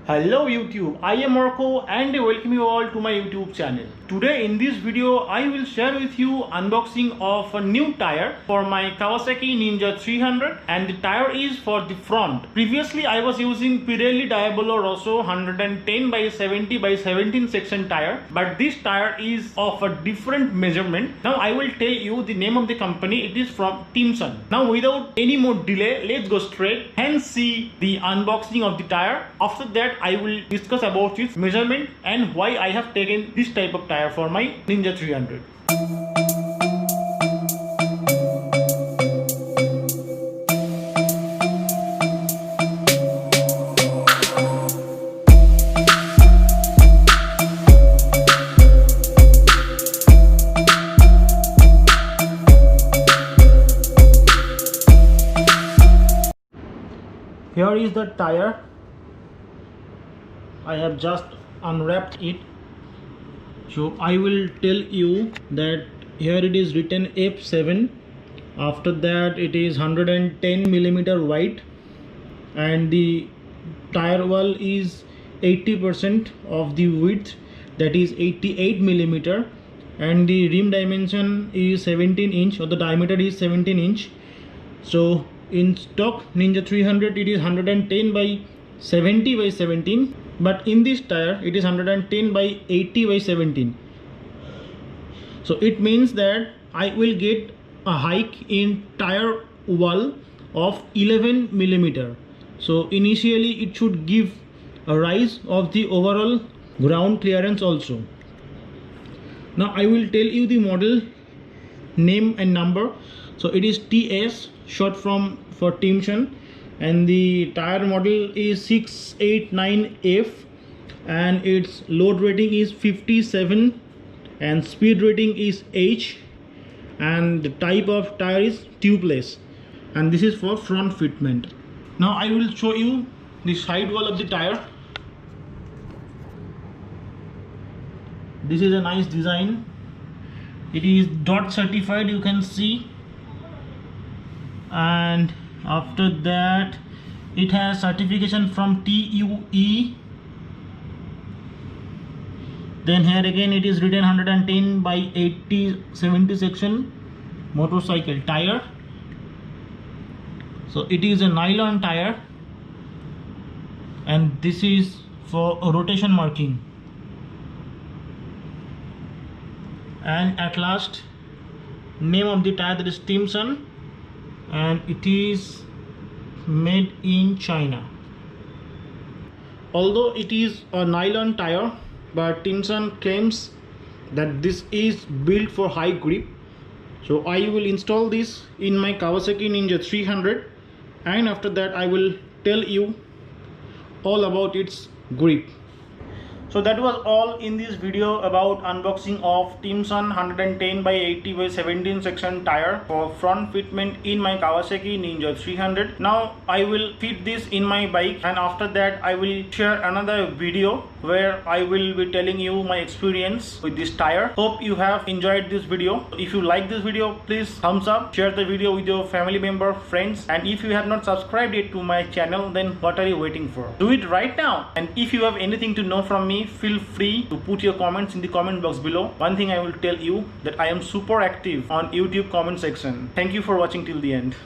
Hello YouTube, I am Arka and I welcome you all to my YouTube channel. Today in this video I will share with you unboxing of a new tire for my Kawasaki Ninja 300, and the tire is for the front. Previously I was using Pirelli Diabolo Rosso 110 by 70 by 17 section tire, but this tire is of a different measurement. Now I will tell you the name of the company. It is from Timsun. Now without any more delay, let's go straight and see the unboxing of the tire. After that I will discuss about its measurement and why I have taken this type of tire for my Ninja 300. Here is the tire. I have just unwrapped it, so I will tell you that here it is written F7. After that it is 110 millimeter wide, and the tire wall is 80% of the width, that is 88 millimeter, and the rim dimension is 17 inch, or the diameter is 17 inch. So in stock Ninja 300 it is 110 by 70 by 17, but in this tire it is 110 by 80 by 17. So it means that I will get a hike in tire wall of 11 millimeter. So initially it should give a rise of the overall ground clearance also. Now I will tell you the model name and number. So it is TS, short for Timsun, and the tire model is 689F, and its load rating is 57 and speed rating is H, and the type of tire is tubeless, and this is for front fitment. Now I will show you the side wall of the tire. This is a nice design. It is DOT certified, you can see, and after that it has certification from TUE. Then here again it is written 110 by 80 70 section motorcycle tire. So it is a nylon tire, and this is for a rotation marking. And at last, name of the tire, that is Timsun, and it is made in China. Although it is a nylon tire, but Timsun claims that this is built for high grip. So I will install this in my Kawasaki Ninja 300, and after that I will tell you all about its grip. So that was all in this video about unboxing of Timsun 110 by 80 by 17 section tire for front fitment in my Kawasaki Ninja 300. Now I will fit this in my bike, and after that I will share another video where I will be telling you my experience with this tire. Hope you have enjoyed this video. If you like this video, please thumbs up, share the video with your family member, friends, and if you have not subscribed yet to my channel, then what are you waiting for? Do it right now. And if you have anything to know from me, feel free to put your comments in the comment box below. One thing I will tell you, that I am super active on YouTube comment section. Thank you for watching till the end.